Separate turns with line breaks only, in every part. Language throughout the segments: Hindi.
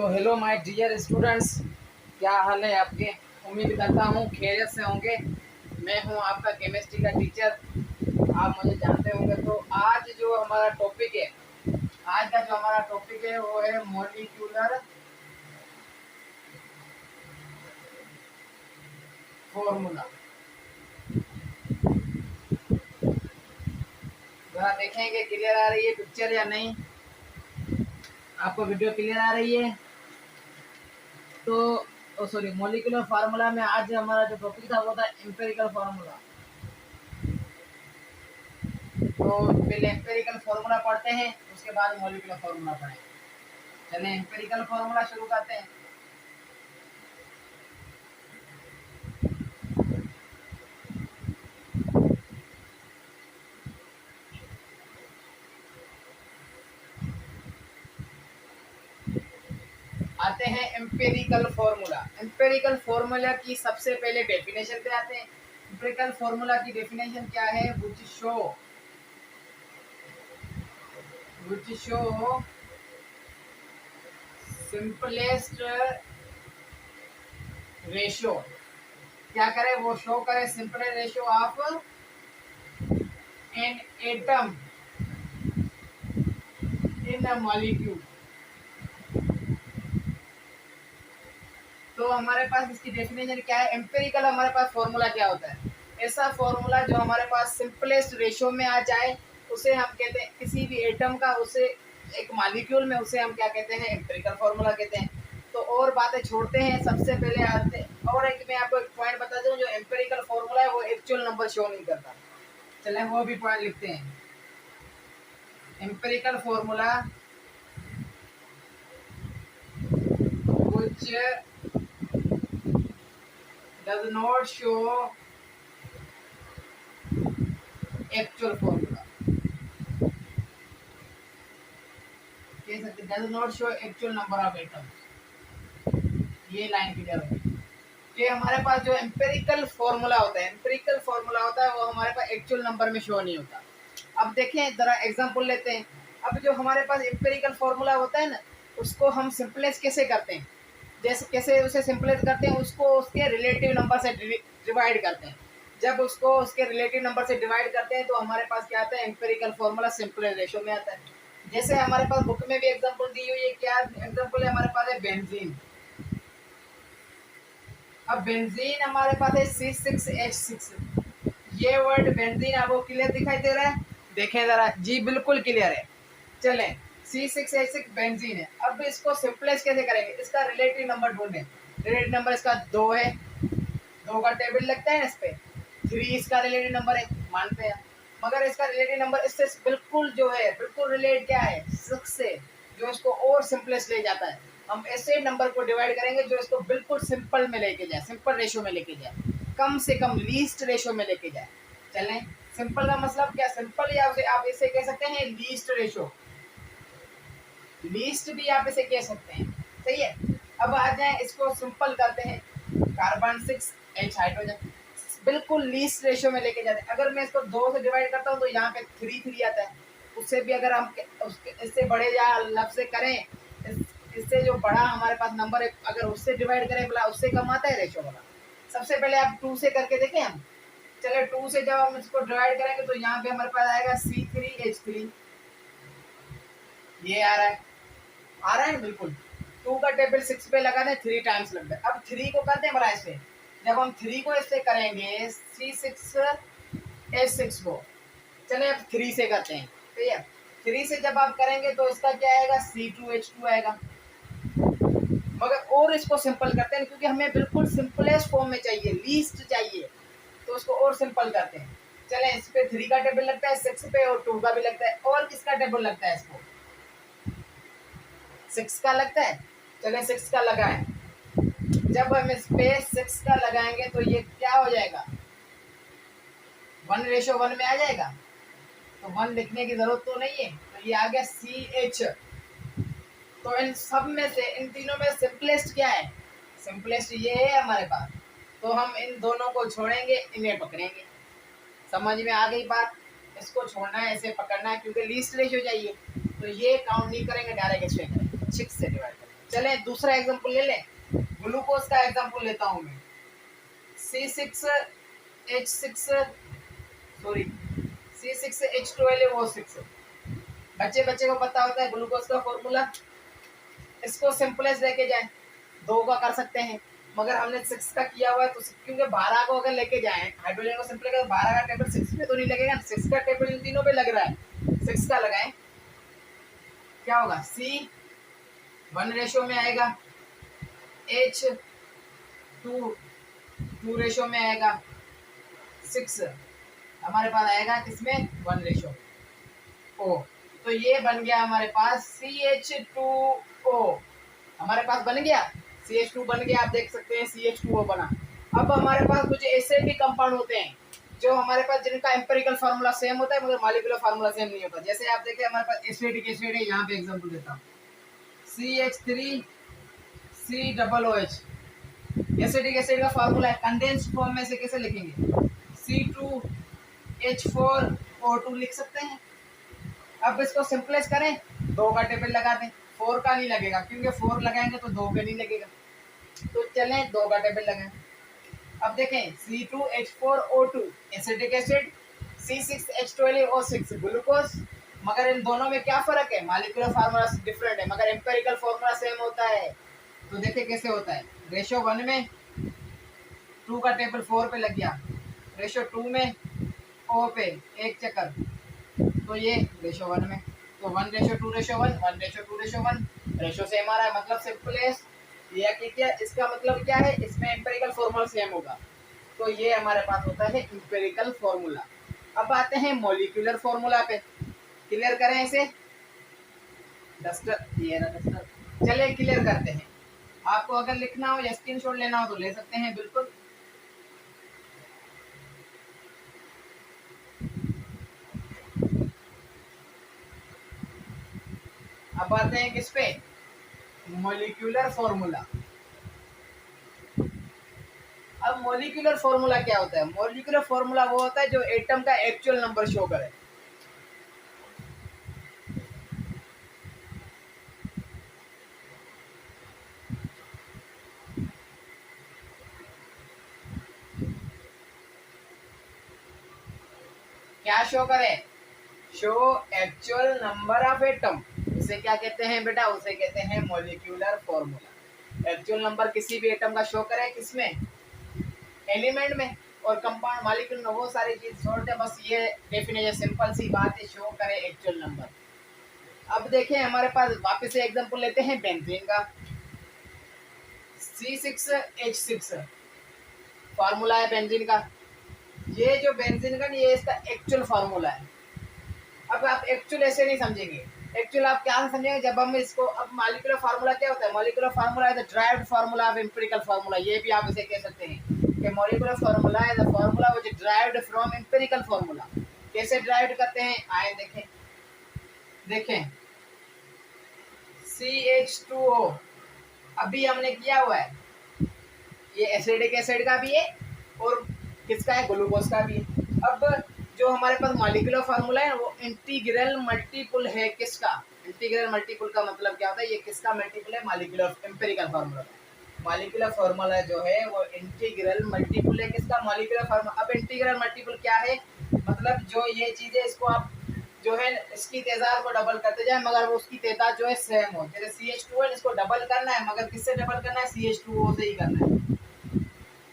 तो हेलो माय डियर स्टूडेंट्स, क्या हाल है आपके। उम्मीद करता हूँ खैरियत से होंगे। मैं हूँ आपका केमिस्ट्री का टीचर, आप मुझे जानते होंगे। तो आज जो हमारा टॉपिक है, आज का जो हमारा टॉपिक है वो है मॉलिक्यूलर फॉर्मूला। जरा देखेंगे क्लियर आ रही है पिक्चर या नहीं। आपको वीडियो क्लियर आ रही है? तो सॉरी, मॉलिक्यूलर फार्मूला में आज हमारा जो टॉपिक था वो था एम्पिरिकल फार्मूला। तो पहले एम्पिरिकल फार्मूला पढ़ते हैं, उसके बाद मॉलिक्यूलर फार्मूला पढ़ेंगे। चलिए एम्पिरिकल फार्मूला शुरू करते हैं। आते हैं एम्पिरिकल फार्मूला। एम्पिरिकल फार्मूला की सबसे पहले डेफिनेशन पे आते हैं। एम्पिरिकल फार्मूला की डेफिनेशन क्या है? which show simplest ratio. क्या करे? वो शो करे simple ratio of an atom in a molecule. तो हमारे पास इसकी डेफिनेशन क्या है? एम्पिरिकल हमारे पास फॉर्मूला क्या होता है? ऐसा फॉर्मूला जो हमारे पास सिंपलेस्ट रेशियो में आ जाए, उसे हम कहते हैं, किसी भी एटम का, उसे एक मॉलिक्यूल में, उसे हम क्या कहते हैं? एम्पिरिकल फॉर्मूला कहते हैं। तो और बातें छोड़ते हैं, सबसे पहले आते हैं। और एक मैं आपको एक पॉइंट बता दूं, जो एम्पिरिकल फॉर्मूला है वो एक्चुअल नंबर शो नहीं करता। चले वो भी पॉइंट लिखते हैं। Empirical formula which does not show actual formula, कह सकते does not show actual number of atoms। ये लाइन क्लियर होगी कि हमारे पास जो एम्पिरिकल फॉर्मूला होता है, एम्पिरिकल फॉर्मूला होता है वो हमारे पास एक्चुअल नंबर में शो नहीं होता। अब देखें, जरा एग्जांपल लेते हैं। अब जो हमारे पास एम्पिरिकल फॉर्मूला होता है ना, उसको हम सिंपलेस कैसे करते हैं? जैसे कैसे उसे सिंपलेस करते हैं? उसको उसके रिलेटिव नंबर से डिवाइड करते हैं। जब उसको उसके रिलेटिव नंबर से डिवाइड करते हैं तो हमारे पास क्या आता है? एम्पिरिकल फॉर्मूला सिंपल रेशियो में आता है। जैसे हमारे पास बुक में भी एग्जांपल दी हुई है। क्या एग्जांपल है? हमारे पास है बेंजीन। अब बेंजीन हमारे पास है C6H6। ये वर्ड बेंजीन आपको क्लियर दिखाई दे रहा है? देखें जरा जी, बिल्कुल क्लियर है। चलें, C6H6 बेंजीन है। अब इसको सिंपलेस कैसे करेंगे? इसका रिलेटिव नंबर ढूंढें। रिलेटिव नंबर इसका 2 है, 2 का टेबल लगता है ना इस पे। 3 इसका रिलेटिव नंबर है, मानते हैं। मगर इसका रिलेटिव नंबर इससे बिल्कुल जो है, बिल्कुल रिलेट क्या है? 6 से, जो इसको और सिंपलेस्ट ले जाता है। हम ऐसे नंबर को डिवाइड करेंगे जो इसको बिल्कुल सिंपल में लेके जाए, सिंपल रेशियो में लेके जाए, कम से कम लीस्ट रेशियो में लेके जाए। चलें, सिंपल का मतलब क्या? सिंपल या आप इसे कह सकते हैं लीस्ट रेशियो, लीस्ट भी आप इसे कह सकते हैं। सही है। अब आ जाए, इसको सिंपल करते हैं। कार्बन 6H हाइड्रोजन, बिल्कुल लीस्ट रेशियो में लेके जाते हैं। अगर मैं इसको 2 से डिवाइड करता हूँ तो यहाँ पे 3 आता है। उससे भी अगर हम इससे बड़े या लफ्ज से करें, इससे जो बड़ा हमारे पास नंबर है, अगर उससे डिवाइड करें बोला, उससे कम आता है रेशियो वाला। सबसे पहले आप 2 से करके देखें हम। चले 2 से जब हम इसको डिवाइड करेंगे तो यहाँ पे हमारे पास आएगा C3H3। ये आ रहा है बिल्कुल। 2 का टेबल 6 पे लगा दें, 3 टाइम्स लग गए। अब 3 को करते हैं बड़ा इससे। जब हम 3 को इससे करेंगे, C6H6 को, चले अब 3 से करते हैं। ठीक है, 3 से जब आप करेंगे तो इसका क्या आएगा? C2H2 आएगा। मगर और इसको सिंपल करते हैं, क्योंकि हमें बिल्कुल सिंपलेस्ट फॉर्म में चाहिए, लीस्ट चाहिए, तो उसको और सिंपल करते हैं। चले, इस पे 3 का टेबल लगता है, 6 पे, और 2 का भी लगता है। और किसका टेबल लगता है? इसको 6 का लगता है। चले 6 का लगाएं। जब हम इस पे 6 का लगाएंगे तो ये क्या हो जाएगा? 1:1 में आ जाएगा। तो 1 लिखने की जरूरत तो नहीं है, तो ये आ गया CH। तो इन सब में से, इन तीनों में सिंपलेस्ट क्या है? सिंपलेस्ट ये है हमारे पास। तो हम इन दोनों को छोड़ेंगे, इन्हें पकड़ेंगे। समझ में आ गई बात? इसको छोड़ना है, ऐसे पकड़ना है, क्योंकि लीस्ट रेशियो चाहिए। तो ये काउंट नहीं करेंगे, डायरेक्ट इसमें करेंगे, 6 से डिवाइड करेंगे। चले दूसरा एग्जांपल ले लें, ग्लूकोज का एग्जांपल लेता हूं मैं। C6H6 sorry C6H12O6। बच्चे बच्चे को पता होता है ग्लूकोज का फॉर्मूला। इसको सिंपलेस्ट लेके जाए 2 का कर सकते हैं, मगर हमने 6 का किया हुआ है तो क्योंकि 12 को अगर लेके जाए हाइड्रोजन को सिंपल कर 12 का टेबल 6 पे तो नहीं लगेगा, 6 का टेबल इन तीनों पे लग रहा है। 6 का लगाएं, क्या होगा, C 1 रेशो में आएगा, H 2 रेशो में आएगा, 6 हमारे पास आएगा किसमें 1 रेशो O। तो ये बन गया हमारे पास CH2O। हमारे पास बन गया CH2 बन गया, आप देख सकते हैं CH2O बना। अब हमारे पास कुछ ऐसे भी कंपाउंड होते हैं जो हमारे पास जिनका एम्पिरिकल फार्मूला सेम होता है मगर मॉलिक्यूलर फार्मूला सेम नहीं होता। जैसे आप देखिए हमारे पास एसिडिक एसिड है, यहाँ पे एग्जांपल देता हूँ CH3COOH। एसिडिक एसिड का फार्मूला है, कंडेंस्ड फॉर्म में से कैसे लिखेंगे, C2H4O2 लिख सकते हैं। अब इसको सिंपलेस करें, 2 का टेबल लगा दें, 4 का नहीं लगेगा क्योंकि 4 लगाएंगे तो 2 का नहीं लगेगा। तो चलें 2 का टेबल लगाएं। अब देखें C2H4O2 acidic acid, C6H12O6 glucose. मगर इन दोनों में क्या फर्क है, मॉलिक्यूलर फार्मूला डिफरेंट है मगर एम्पिरिकल फार्मूला सेम होता है। तो देखिए कैसे होता है, रेशो 1 में 2 का टेबल 4 पे लग गया, रेशो 2 में O पे 1 चक्कर, तो ये रेशो 1 में, तो 1:2:1, 1:2:1, रेशो सेम आ रहा है, मतलब सिंपलेस्ट ये क्या, इसका मतलब क्या है, इसमें एम्पिरिकल फॉर्मूला सेम होगा। तो ये हमारे पास होता है एम्पिरिकल फॉर्मूला। अब आते हैं मॉलिक्यूलर फॉर्मूला पे, क्लियर करें इसे। डस्टर, ये ना डस्टर, चलिए क्लियर करते हैं। आपको अगर लिखना हो या स्क्रीनशॉट लेना हो तो ले सकते हैं बिल्कुल। अब आते हैं किस पे, मॉलिक्यूलर फॉर्मूला। अब मॉलिक्यूलर फॉर्मूला क्या होता है, मॉलिक्यूलर फॉर्मूला वो होता है जो एटम का एक्चुअल नंबर शो करे। क्या शो करे, show actual number of atom. उसे क्या कहते हैं बेटा, उसे कहते हैं मॉलिक्यूलर फॉर्मूला। एक्चुअल नंबर किसी भी एटम का शो करे, किसमें, एलिमेंट में, और कंपाउंड मॉलिक्यूल में, वो सारी चीज छोड़ के बस ये डेफिनेशन सिंपल सी बात है, शो करे एक्चुअल नंबर। अब देखें हमारे पास वापस से एग्जांपल लेते हैं बेंजीन का। C6H6 फार्मूला है बेंजीन का। ये जो बेंजीन का ये इसका एक्चुअल फार्मूला है। अब आप एक्चुअल ऐसे नहीं समझेंगे, एक्चुअल आप क्या समझेंगे जब हम इसको, अब मॉलिक्यूलर फार्मूला क्या होता है, मॉलिक्यूलर फार्मूला है the derived formula of empirical formula. ये भी आप इसे कह सकते हैं कि मॉलिक्यूलर फार्मूला है the formula which is derived from empirical formula. कैसे ड्राइव्ड करते हैं, आए देखें, देखें CH2O अभी हमने किया हुआ है, ये एसिडिक एसिड का भी है और किसका है, ग्लूकोज का भी है। अब जो हमारे पास मॉलिक्यूलर फार्मूला है वो इंटीग्रल मल्टीपल है, किसका, इंटीग्रल मल्टीपल का मतलब क्या होता है, ये किसका मल्टीपल है, molecular empirical formula. Molecular formula जो है वो इंटीग्रल मल्टीपल है, किसका, मॉलिक्यूलर फार्मूला। अब इंटीग्रल मल्टीपल क्या है, मतलब जो ये चीजें इसको आप जो है इसकी तेजाब को डबल करते जाए मगर वो उसकी तेजाब जो है सेम हो। जैसे CH2 है, इसको डबल करना है मगर किससे डबल करना है, CH2O से ही करना है।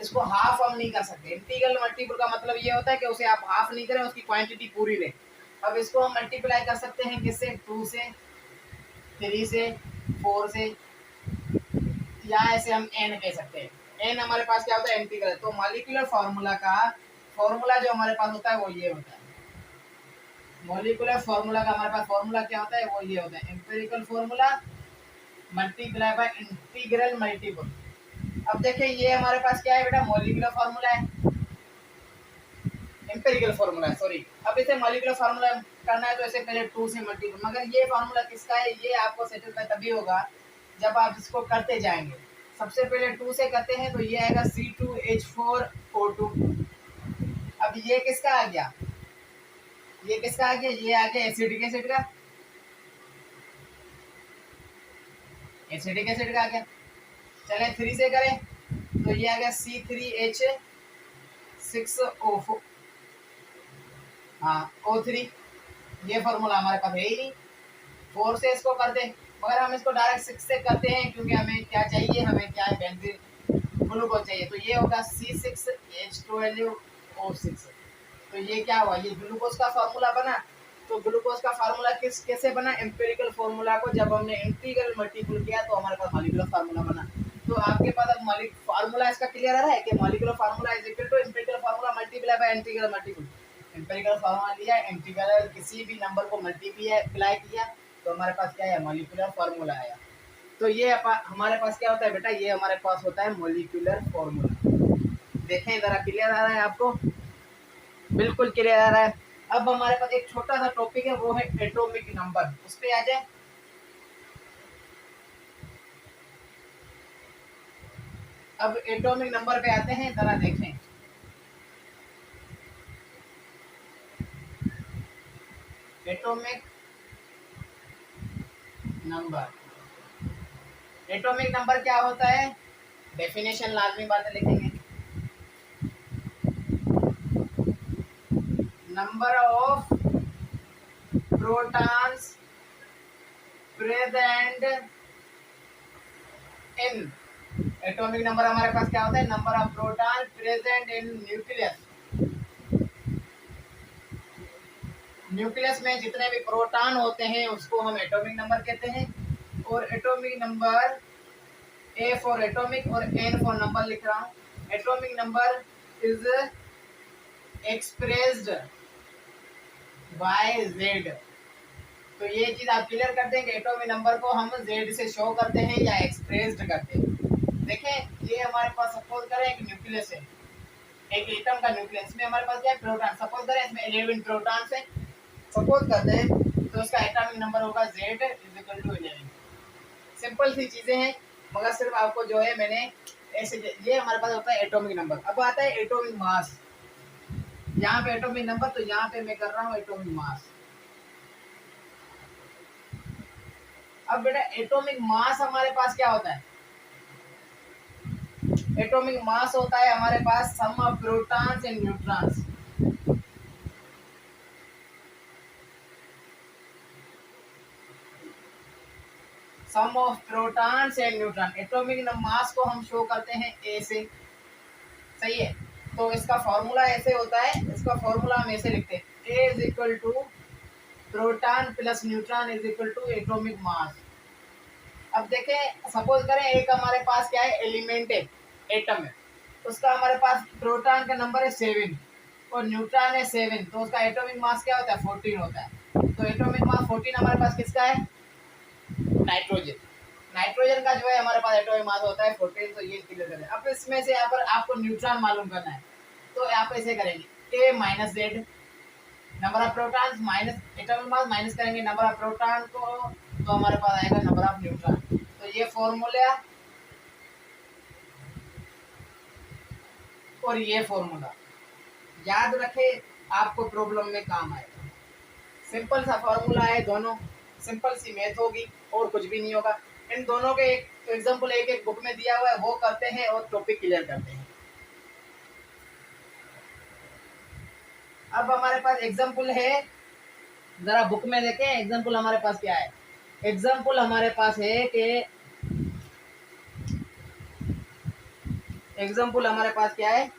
इसको हाफ हम नहीं कर सकते। इंटीग्रल मल्टीपल का मतलब ये होता है कि उसे आप हाफ नहीं करें, उसकी क्वांटिटी पूरी लें। अब इसको हम मल्टीप्लाई कर सकते हैं किससे, 2 से, 3 से, 4 से, या ऐसे हम n कह सकते हैं। n हमारे पास क्या होता है, इंटीग्रल। तो मॉलिक्यूलर फार्मूला का फॉर्मूला जो हमारे पास होता है वो ये होता है। मॉलिक्यूलर फार्मूला का हमारे पास फार्मूला क्या होता है, वो ये होता है, empirical formula multiply by integral multiple. अब देखिए ये हमारे पास क्या है बेटा, मॉलिक्यूलर फार्मूला है, एम्पिरिकल फार्मूला है सॉरी। अब इसे मॉलिक्यूलर फार्मूला करना है तो इसे पहले 2 से मल्टीपल, मगर ये फार्मूला किसका है, ये आपको सेटल तभी होगा जब आप इसको करते जाएंगे। सबसे पहले 2 से करते हैं तो ये आएगा C2H4O2। अब ये किसका आ गया, ये किसका आ गया, ये आ गया एसिडिक एसिड का। एसिडिक एसिड का आ गया। चले 3 से करें तो ये आ गया C3H6O4, हाँ O3। ये फॉर्मूला हमारे पास है ही नहीं। 4 से इसको कर दे, मगर हम इसको डायरेक्ट 6 से करते हैं क्योंकि हमें क्या चाहिए, हमें क्या है, बेंजीन ग्लूकोज चाहिए। तो ये होगा C6H12O6। तो ये क्या हुआ, ये ग्लूकोज का फार्मूला बना। तो ग्लूकोज का फार्मूला कैसे बना, एम्पिरिकल फार्मूला को जब हमने इंटीग्रल मल्टीपल किया तो हमारे पास मॉलिक्यूलर फार्मूला बना। तो आपके पास अब फार्मूला इसका क्लियर आ रहा है कि molecular formula is equal to empirical formula multiply by integral multiple. Empirical formula लिया, इंटीग्रल किसी भी नंबर को मल्टीप्लाई किया तो हमारे पास क्या है, मॉलिक्यूलर फार्मूला आया। तो ये हमारे पास क्या होता है बेटा, ये हमारे पास होता है मॉलिक्यूलर फार्मूला। देखें जरा, क्लियर आ रहा है आपको, बिल्कुल क्लियर आ रहा है। अब हमारे पास एक छोटा सा टॉपिक है, वो है एटॉमिक नंबर, उस पे आ जाए। अब एटॉमिक नंबर पे आते हैं, जरा देखें। एटॉमिक नंबर, एटॉमिक नंबर क्या होता है, डेफिनेशन लाजमी बात है, लिखेंगे। Number of protons present in, atomic number हमारे पास क्या होता है, number of proton present in nucleus. Nucleus में जितने भी प्रोटॉन होते हैं उसको हम एटॉमिक नंबर कहते हैं। और atomic number, A for atomic और एन फॉर नंबर लिख रहा हूँ। Atomic number is expressed by Z. तो ये चीज आप क्लियर कर देंगे, एटॉमिक नंबर को हम जेड से शो करते हैं या एक्सप्रेस्ड करते हैं। देखें, ये हमारे पास सपोज करें एक न्यूक्लियस है, एक एटम का न्यूक्लियस में हमारे पास क्या है, प्रोटॉन। सपोज करें इसमें 11 प्रोटॉन है, सपोज करते हैं, तो इसका एटॉमिक नंबर होगा Z is equal to 11। Simple सी चीजें हैं, मगर सिर्फ आपको जो है मैंने ऐसे, ये हमारे पास होता है एटॉमिक नंबर। अब आता है एटॉमिक मास, यहाँ पे एटॉमिक नंबर, तो यहाँ पे मैं कर रहा हूँ एटॉमिक मास। अब बेटा एटॉमिक मास हमारे पास क्या होता है, एटॉमिक मास होता है हमारे पास sum of protons and neutrons. Sum of protons and neutron. Atomic mass को हम शो करते हैं ए से, सही है। तो इसका फॉर्मूला ऐसे होता है, इसका फॉर्मूला हम ऐसे लिखते हैं, A is equal to proton plus neutron is equal to atomic mass. अब देखें, सपोज करें एक हमारे पास क्या है, एलिमेंट है, एटम है, उसका हमारे पास प्रोटॉन का नंबर है 7 और न्यूट्रॉन है 7, तो उसका एटॉमिक मास क्या होता है, 14 होता है। तो एटॉमिक मास 14 हमारे पास किसका है, नाइट्रोजन। नाइट्रोजन का जो है हमारे पास एटॉमिक मास होता है 14। तो ये क्लियर करें। अब इसमें से यहाँ पर आपको न्यूट्रॉन मालूम करना है, तो आप ऐसे करेंगे, A minus Z, number of protons minus atomic mass, minus करेंगे नंबर ऑफ प्रोटॉन को, तो हमारे पास आएगा नंबर ऑफ न्यूट्रॉन। तो ये फॉर्मूला और ये फॉर्मूला याद रखे, आपको प्रॉब्लम में काम आएगा। सिंपल सा फॉर्मूला है दोनों, सिंपल सी मैथ होगी और कुछ भी नहीं होगा। इन दोनों के एक एग्जांपल एक एक बुक में दिया हुआ है, वो करते हैं और टॉपिक क्लियर करते हैं। अब हमारे पास एग्जांपल है, जरा बुक में देखें एग्जांपल हमारे पास क्या है। एग्जांपल हमारे पास है कि एग्जांपल हमारे पास क्या है,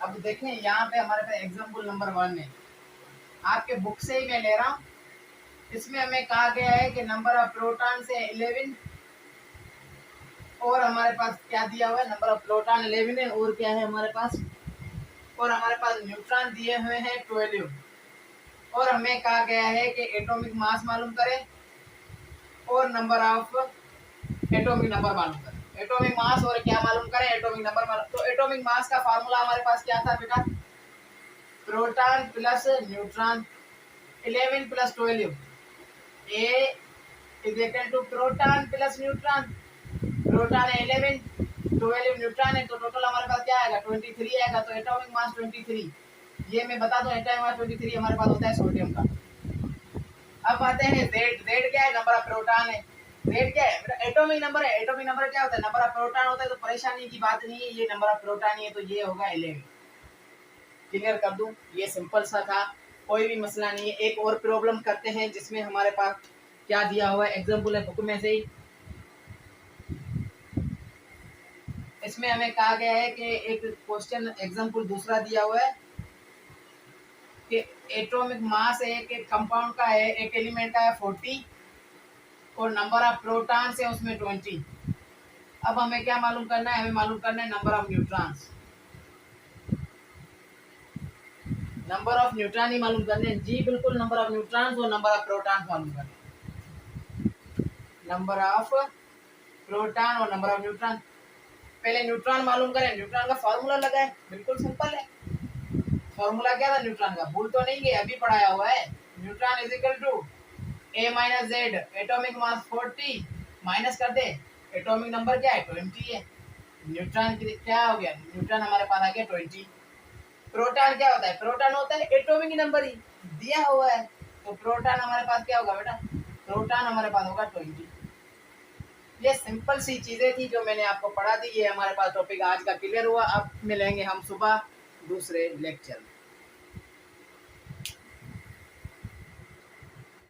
अब देखें यहाँ पे हमारे पास एग्जांपल नंबर 1 है, आपके बुक से ही मैं ले रहा हूँ। इसमें हमें कहा गया है कि नंबर ऑफ प्रोटॉन से 11 और हमारे पास क्या दिया हुआ है, नंबर ऑफ प्रोटॉन 11 है और क्या है हमारे पास, और हमारे पास न्यूट्रॉन दिए हुए हैं 12 और हमें कहा गया है कि एटॉमिक मास मालूम करें और नंबर ऑफ एटॉमिक नंबर मालूम करें। एटॉमिक मास और क्या मालूम करें, एटॉमिक नंबर मालूम। तो एटॉमिक मास का फार्मूला हमारे पास क्या था बेटा, proton plus neutron 11 plus 12, A is equal to proton plus neutron. Proton है 11 12 न्यूट्रॉन है तो टोटल हमारे पास क्या आएगा 23 आएगा। तो एटॉमिक मास 23, ये मैं बता दूं एटॉमिक मास 23 हमारे पास होता है सोडियम का। अब आते हैं जेड। जेड क्या है? नंबर ऑफ प्रोटॉन है। जेड क्या है? एटॉमिक नंबर है। एटॉमिक नंबर क्या होता है? नंबर ऑफ प्रोटॉन होता है। तो परेशानी की बात नहीं है, ये नंबर ऑफ प्रोटॉन ही है तो ये होगा 11। क्लियर कर दूं, ये सिंपल सा था, कोई भी मसला नहीं है। एक और प्रॉब्लम करते हैं जिसमें हमारे पास क्या दिया हुआ है, एग्जाम्पल है बुक में से ही। इसमें हमें कहा गया है कि एक क्वेश्चन एग्जाम्पल दूसरा दिया हुआ है कि एटॉमिक मास एक एक कंपाउंड का है, एक एलिमेंट का है 40 और नंबर ऑफ प्रोटॉन है उसमें 20। अब हमें क्या मालूम करना है? हमें मालूम करना है number of neutrons. Number of neutron ही मालूम करने हैं जी, बिल्कुल। नंबर ऑफ न्यूट्रॉन्स और नंबर ऑफ प्रोटॉन मालूम करने हैं। नंबर ऑफ प्रोटॉन और नंबर ऑफ न्यूट्रॉन। पहले न्यूट्रॉन मालूम करें। न्यूट्रॉन का फॉर्मूला लगाए, बिल्कुल सिंपल है। फॉर्मूला क्या था न्यूट्रॉन का? भूल तो नहीं गए, अभी पढ़ाया हुआ है। Neutron is equal to A minus Z, atomic mass 40 minus कर दे, एटॉमिक नंबर क्या है 20 है। न्यूट्रॉन की क्या हो गया? न्यूट्रॉन हमारे पास आ गया 20। प्रोटॉन क्या होता है? प्रोटॉन होता है एटॉमिक नंबर ही दिया हुआ है, तो प्रोटॉन हमारे पास क्या होगा बेटा? प्रोटॉन हमारे पास होगा 20। ये सिंपल सी चीजें थी जो मैंने आपको पढ़ा दी। ये हमारे पास टॉपिक आज का क्लियर हुआ। अब मिलेंगे हम सुबह दूसरे लेक्चर में।